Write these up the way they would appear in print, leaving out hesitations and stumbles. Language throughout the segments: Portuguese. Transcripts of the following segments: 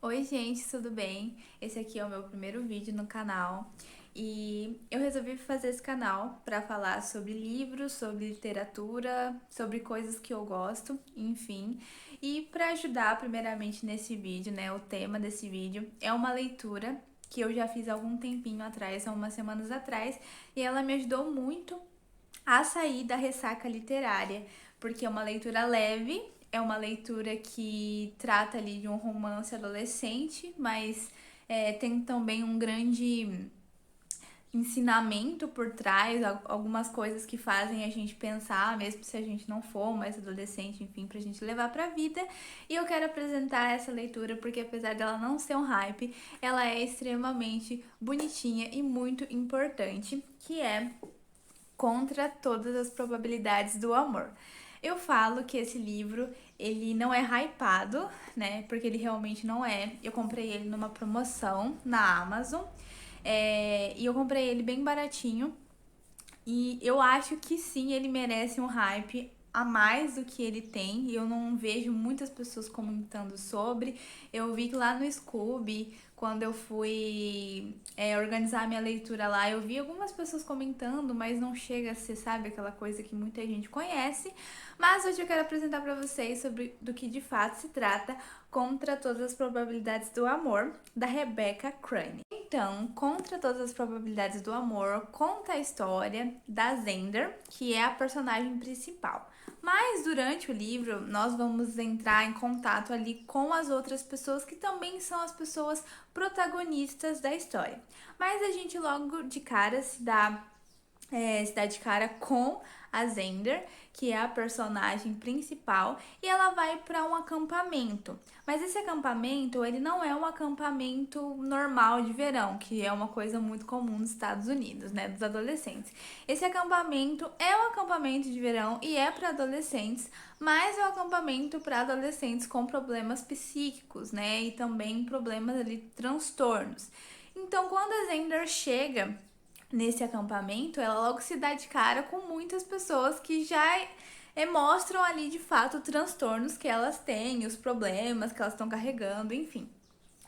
Oi gente, tudo bem? Esse aqui é o meu primeiro vídeo no canal e eu resolvi fazer esse canal para falar sobre livros, sobre literatura, sobre coisas que eu gosto, enfim. E para ajudar primeiramente nesse vídeo, né, o tema desse vídeo é uma leitura que eu já fiz há algum tempinho atrás, há umas semanas atrás, e ela me ajudou muito a sair da ressaca literária, porque é uma leitura leve, é uma leitura que trata ali de um romance adolescente, mas tem também um grande ensinamento por trás, algumas coisas que fazem a gente pensar, mesmo se a gente não for mais adolescente, enfim, pra gente levar pra vida. E eu quero apresentar essa leitura porque apesar dela não ser um hype, ela é extremamente bonitinha e muito importante, que é Contra Todas as Probabilidades do Amor. Eu falo que esse livro, ele não é hypado, né? Porque ele realmente não é. Eu comprei ele numa promoção na Amazon. E eu comprei ele bem baratinho. E eu acho que sim, ele merece um hype a mais do que ele tem. E eu não vejo muitas pessoas comentando sobre. Eu vi que lá no Scooby, quando eu fui organizar a minha leitura lá, eu vi algumas pessoas comentando, mas não chega a ser, sabe, aquela coisa que muita gente conhece. Mas hoje eu quero apresentar para vocês sobre do que de fato se trata Contra Todas as Probabilidades do Amor, da Rebecca Crane. Então, Contra Todas as Probabilidades do Amor conta a história da Zender, que é a personagem principal. Mas durante o livro, nós vamos entrar em contato ali com as outras pessoas que também são as pessoas protagonistas da história. Mas a gente logo de cara se dá de cara com a Zender, que é a personagem principal, e ela vai para um acampamento. Mas esse acampamento, ele não é um acampamento normal de verão, que é uma coisa muito comum nos Estados Unidos, né, dos adolescentes. Esse acampamento é um acampamento de verão e é para adolescentes, mas é um acampamento para adolescentes com problemas psíquicos, né, e também problemas ali, transtornos. Então, quando a Zender chega nesse acampamento, ela logo se dá de cara com muitas pessoas que já mostram ali de fato transtornos que elas têm, os problemas que elas estão carregando, enfim.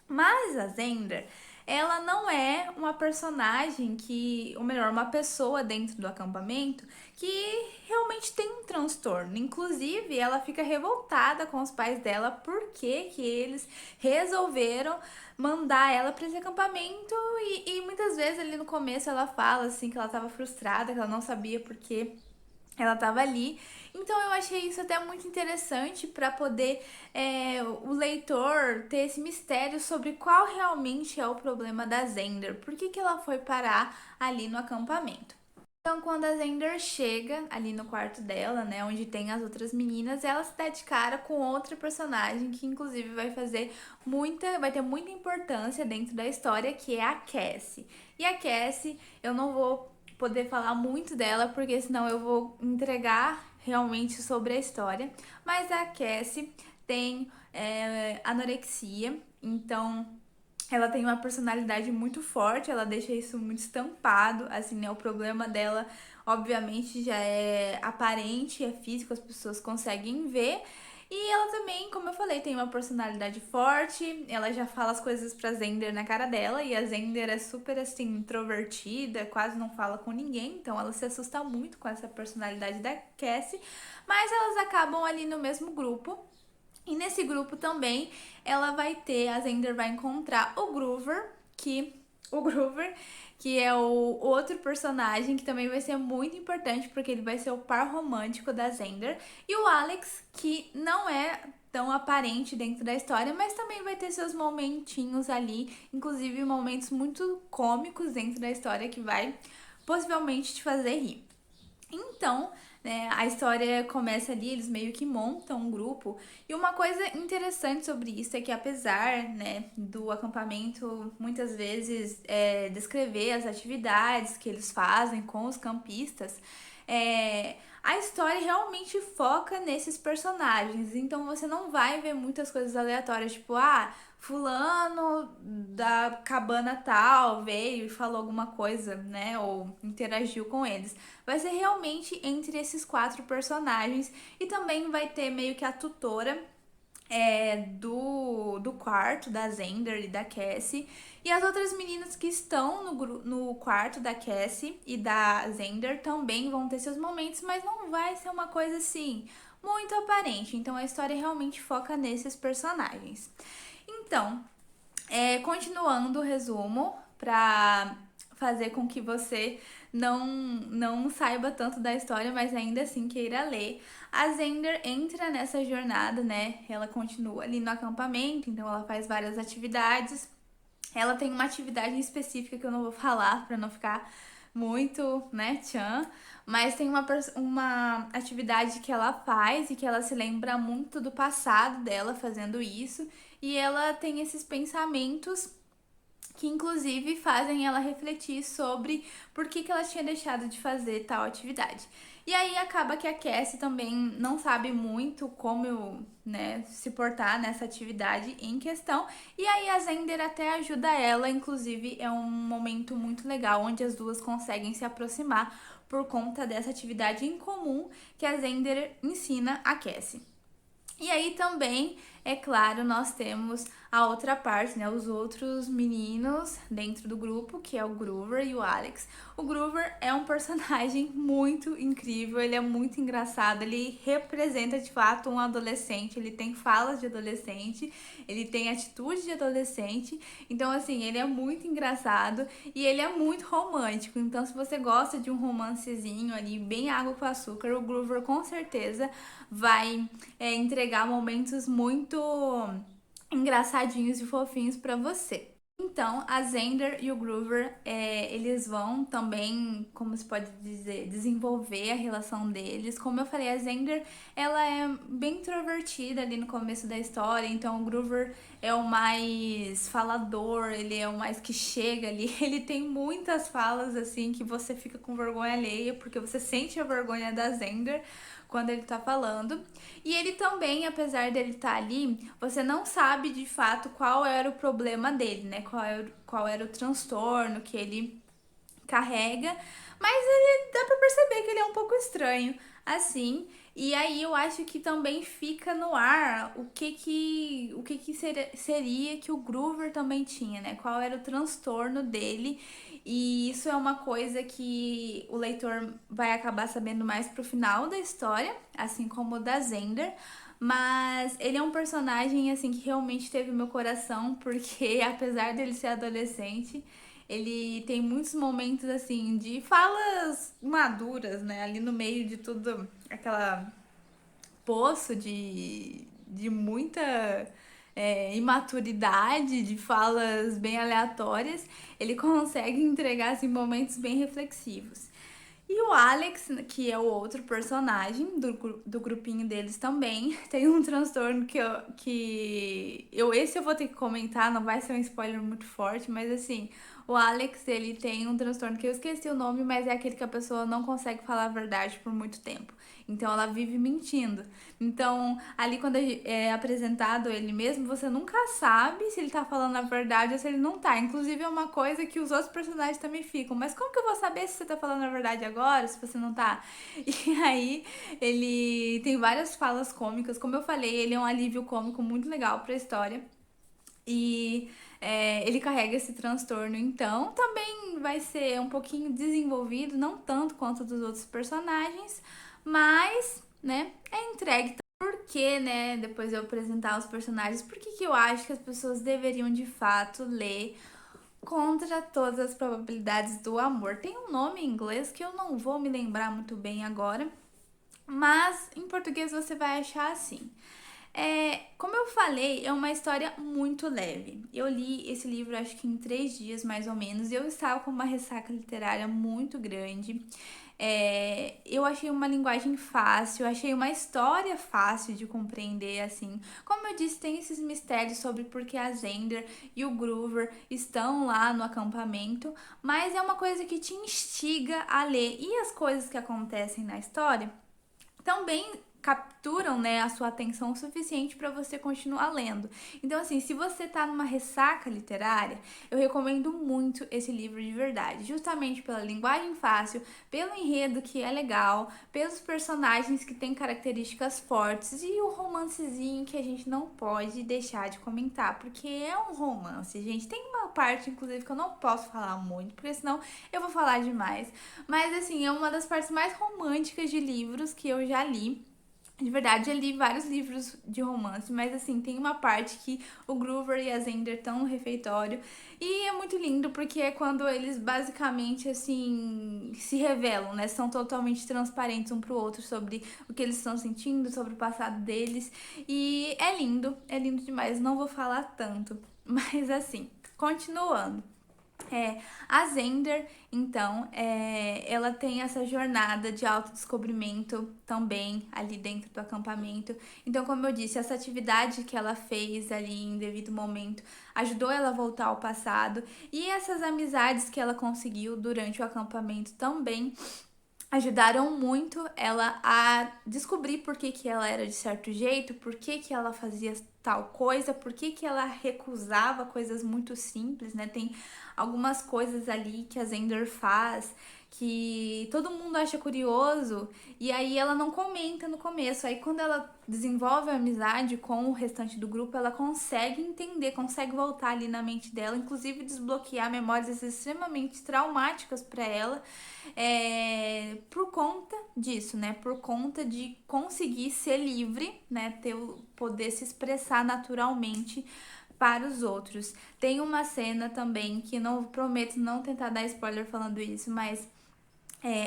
Mas a Zender, ela não é uma personagem que, ou melhor, uma pessoa dentro do acampamento que realmente tem um transtorno. Inclusive, ela fica revoltada com os pais dela porque que eles resolveram mandar ela para esse acampamento e muitas vezes ali no começo ela fala assim que ela estava frustrada, que ela não sabia por que ela estava ali. Então eu achei isso até muito interessante para poder o leitor ter esse mistério sobre qual realmente é o problema da Zender, por que ela foi parar ali no acampamento. Então, quando a Zender chega ali no quarto dela, né, onde tem as outras meninas, ela se dá de cara com outra personagem que inclusive vai ter muita importância dentro da história, que é a Cassie. E a Cassie, eu não vou poder falar muito dela, porque senão eu vou entregar realmente sobre a história. Mas a Cassie tem anorexia, então ela tem uma personalidade muito forte, ela deixa isso muito estampado, assim, né? O problema dela, obviamente, já é aparente, é físico, as pessoas conseguem ver. E ela também, como eu falei, tem uma personalidade forte, ela já fala as coisas pra Zender na cara dela, e a Zender é super, assim, introvertida, quase não fala com ninguém, então ela se assusta muito com essa personalidade da Cassie, mas elas acabam ali no mesmo grupo. E nesse grupo também a Zender vai encontrar o Groover, que é o outro personagem que também vai ser muito importante porque ele vai ser o par romântico da Zender, e o Alex, que não é tão aparente dentro da história, mas também vai ter seus momentinhos ali, inclusive momentos muito cômicos dentro da história que vai possivelmente te fazer rir. Então, né, a história começa ali, eles meio que montam um grupo. E uma coisa interessante sobre isso é que apesar, né, do acampamento muitas vezes descrever as atividades que eles fazem com os campistas, a história realmente foca nesses personagens. Então você não vai ver muitas coisas aleatórias, tipo, fulano da cabana tal veio e falou alguma coisa, né? Ou interagiu com eles. Vai ser realmente entre esses quatro personagens. E também vai ter meio que a tutora do quarto da Xander e da Cassie. E as outras meninas que estão no quarto da Cassie e da Xander também vão ter seus momentos, mas não vai ser uma coisa assim muito aparente. Então a história realmente foca nesses personagens. Então, continuando o resumo, para fazer com que você não saiba tanto da história, mas ainda assim queira ler. A Xander entra nessa jornada, né? Ela continua ali no acampamento, então ela faz várias atividades. Ela tem uma atividade específica que eu não vou falar para não ficar muito, né, tchan. Mas tem uma atividade que ela faz e que ela se lembra muito do passado dela fazendo isso. E ela tem esses pensamentos que inclusive fazem ela refletir sobre por que ela tinha deixado de fazer tal atividade. E aí acaba que a Cassie também não sabe muito como, né, se portar nessa atividade em questão. E aí a Xander até ajuda ela, inclusive é um momento muito legal onde as duas conseguem se aproximar por conta dessa atividade em comum que a Xander ensina a Cassie. E aí também, é claro, nós temos a outra parte, né? Os outros meninos dentro do grupo, que é o Groover e o Alex. O Groover é um personagem muito incrível, ele é muito engraçado, ele representa de fato um adolescente, ele tem falas de adolescente, ele tem atitude de adolescente. Então, assim, ele é muito engraçado e ele é muito romântico. Então, se você gosta de um romancezinho ali, bem água com açúcar, o Groover com certeza vai entregar momentos muito engraçadinhos e fofinhos para você. Então, a Xander e o Groover, eles vão também, como se pode dizer, desenvolver a relação deles. Como eu falei, a Xander, ela é bem introvertida ali no começo da história, então o Groover é o mais falador, ele é o mais que chega ali. Ele tem muitas falas, assim, que você fica com vergonha alheia, porque você sente a vergonha da Xander quando ele tá falando. E ele também, apesar dele estar ali, você não sabe de fato qual era o problema dele, né? Qual era o transtorno que ele carrega, mas ele dá pra perceber que ele é um pouco estranho, assim. E aí eu acho que também fica no ar o que seria que o Groover também tinha, né? Qual era o transtorno dele. E isso é uma coisa que o leitor vai acabar sabendo mais pro final da história, assim como o da Xander. Mas ele é um personagem assim que realmente teve meu coração, porque apesar dele ser adolescente, ele tem muitos momentos assim de falas maduras, né? Ali no meio de tudo aquela poço de muita imaturidade, de falas bem aleatórias, ele consegue entregar assim, momentos bem reflexivos. E o Alex, que é o outro personagem do grupinho deles também, tem um transtorno esse eu vou ter que comentar, não vai ser um spoiler muito forte, mas assim, o Alex, ele tem um transtorno que eu esqueci o nome, mas é aquele que a pessoa não consegue falar a verdade por muito tempo. Então ela vive mentindo. Então, ali quando é apresentado ele mesmo, você nunca sabe se ele tá falando a verdade ou se ele não tá. Inclusive é uma coisa que os outros personagens também ficam. Mas como que eu vou saber se você tá falando a verdade agora, se você não tá? E aí, ele tem várias falas cômicas. Como eu falei, ele é um alívio cômico muito legal pra história. E ele carrega esse transtorno, então também vai ser um pouquinho desenvolvido, não tanto quanto dos outros personagens, mas, né, é entregue. Por que, né, depois eu apresentar os personagens, por que eu acho que as pessoas deveriam de fato ler Contra Todas as Probabilidades do Amor? Tem um nome em inglês que eu não vou me lembrar muito bem agora, mas em português você vai achar assim. Como eu falei, é uma história muito leve. Eu li esse livro acho que em 3 dias, mais ou menos, e eu estava com uma ressaca literária muito grande. Eu achei uma linguagem fácil, eu achei uma história fácil de compreender, assim. Como eu disse, tem esses mistérios sobre por que a Xander e o Groover estão lá no acampamento, mas é uma coisa que te instiga a ler. E as coisas que acontecem na história também capturam, né, a sua atenção o suficiente para você continuar lendo. Então, assim, se você tá numa ressaca literária, eu recomendo muito esse livro de verdade, justamente pela linguagem fácil, pelo enredo que é legal, pelos personagens que têm características fortes e o romancezinho que a gente não pode deixar de comentar, porque é um romance, gente. Tem uma parte, inclusive, que eu não posso falar muito, porque senão eu vou falar demais. Mas, assim, é uma das partes mais românticas de livros que eu já li. De verdade, eu li vários livros de romance, mas assim, tem uma parte que o Groover e a Xander estão no refeitório e é muito lindo porque é quando eles basicamente assim se revelam, né? São totalmente transparentes um pro outro sobre o que eles estão sentindo, sobre o passado deles. E é lindo demais, não vou falar tanto, mas assim, continuando. A Xander, então, ela tem essa jornada de autodescobrimento também ali dentro do acampamento. Então, como eu disse, essa atividade que ela fez ali em devido momento ajudou ela a voltar ao passado. E essas amizades que ela conseguiu durante o acampamento também ajudaram muito ela a descobrir por que, que ela era de certo jeito, por que, que ela fazia tal coisa, por que, que ela recusava coisas muito simples, né? Tem algumas coisas ali que a Xander faz que todo mundo acha curioso e aí ela não comenta no começo. Aí quando ela desenvolve a amizade com o restante do grupo, ela consegue entender, consegue voltar ali na mente dela, inclusive desbloquear memórias extremamente traumáticas para ela, por conta disso, né? Por conta de conseguir ser livre, né? Poder se expressar naturalmente para os outros. Tem uma cena também que não prometo não tentar dar spoiler falando isso, mas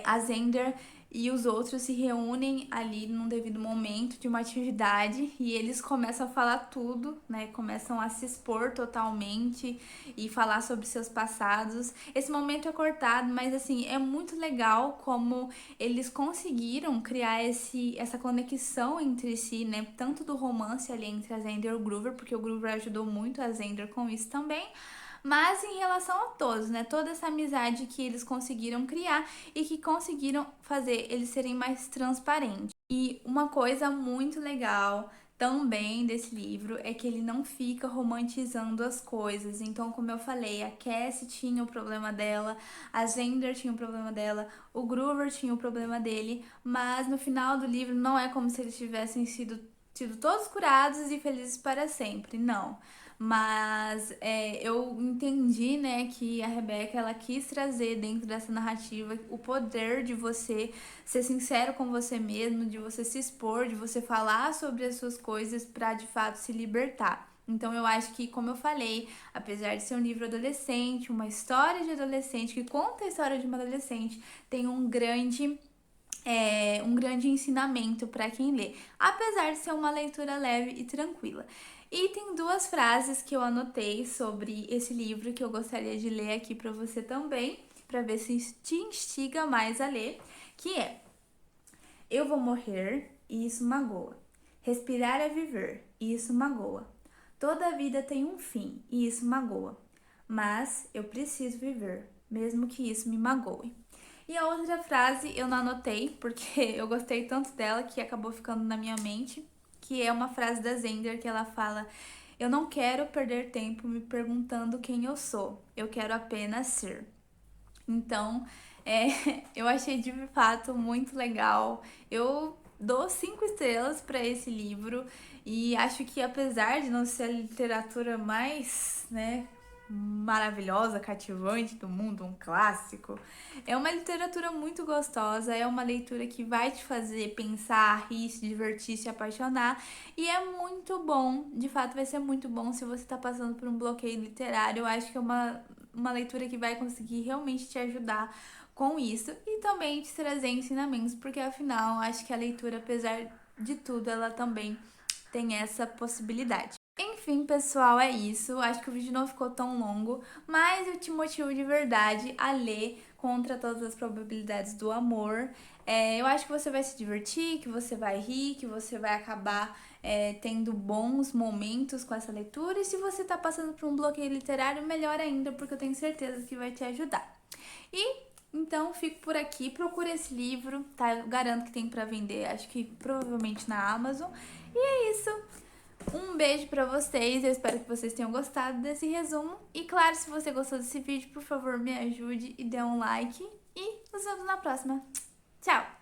a Xander e os outros se reúnem ali num devido momento de uma atividade e eles começam a falar tudo, né? Começam a se expor totalmente e falar sobre seus passados. Esse momento é cortado, mas assim, é muito legal como eles conseguiram criar essa conexão entre si, né? Tanto do romance ali entre a Xander e o Groover, porque o Groover ajudou muito a Xander com isso também, mas em relação a todos, né? Toda essa amizade que eles conseguiram criar e que conseguiram fazer eles serem mais transparentes. E uma coisa muito legal também desse livro é que ele não fica romantizando as coisas. Então, como eu falei, a Cassie tinha o problema dela, a Xander tinha o problema dela, o Groover tinha o problema dele, mas no final do livro não é como se eles tivessem sido todos curados e felizes para sempre. Não. Mas eu entendi, né, que a Rebeca ela quis trazer dentro dessa narrativa o poder de você ser sincero com você mesmo, de você se expor, de você falar sobre as suas coisas para de fato se libertar. Então eu acho que, como eu falei, apesar de ser um livro adolescente, uma história de adolescente que conta a história de uma adolescente, tem um grande ensinamento para quem lê, apesar de ser uma leitura leve e tranquila. E tem duas frases que eu anotei sobre esse livro que eu gostaria de ler aqui para você também, para ver se te instiga mais a ler, que é: eu vou morrer e isso magoa. Respirar é viver e isso magoa. Toda vida tem um fim e isso magoa. Mas eu preciso viver, mesmo que isso me magoe. E a outra frase eu não anotei, porque eu gostei tanto dela que acabou ficando na minha mente, que é uma frase da Zender que ela fala: eu não quero perder tempo me perguntando quem eu sou, eu quero apenas ser. Então, eu achei de fato muito legal. Eu dou 5 estrelas para esse livro e acho que apesar de não ser a literatura mais, né, maravilhosa, cativante do mundo, um clássico, é uma literatura muito gostosa, é uma leitura que vai te fazer pensar, rir, se divertir, se apaixonar e é muito bom, de fato vai ser muito bom se você está passando por um bloqueio literário. Eu acho que é uma leitura que vai conseguir realmente te ajudar com isso e também te trazer ensinamentos, porque afinal, acho que a leitura, apesar de tudo, ela também tem essa possibilidade. Enfim, pessoal, é isso. Acho que o vídeo não ficou tão longo, mas eu te motivo de verdade a ler Contra Todas as Probabilidades do Amor. Eu acho que você vai se divertir, que você vai rir, que você vai acabar tendo bons momentos com essa leitura. E se você está passando por um bloqueio literário, melhor ainda, porque eu tenho certeza que vai te ajudar. E Então, fico por aqui, procure esse livro, tá? Eu garanto que tem pra vender, acho que provavelmente na Amazon. E é isso. Um beijo pra vocês, eu espero que vocês tenham gostado desse resumo. E claro, se você gostou desse vídeo, por favor, me ajude e dê um like. E nos vemos na próxima. Tchau!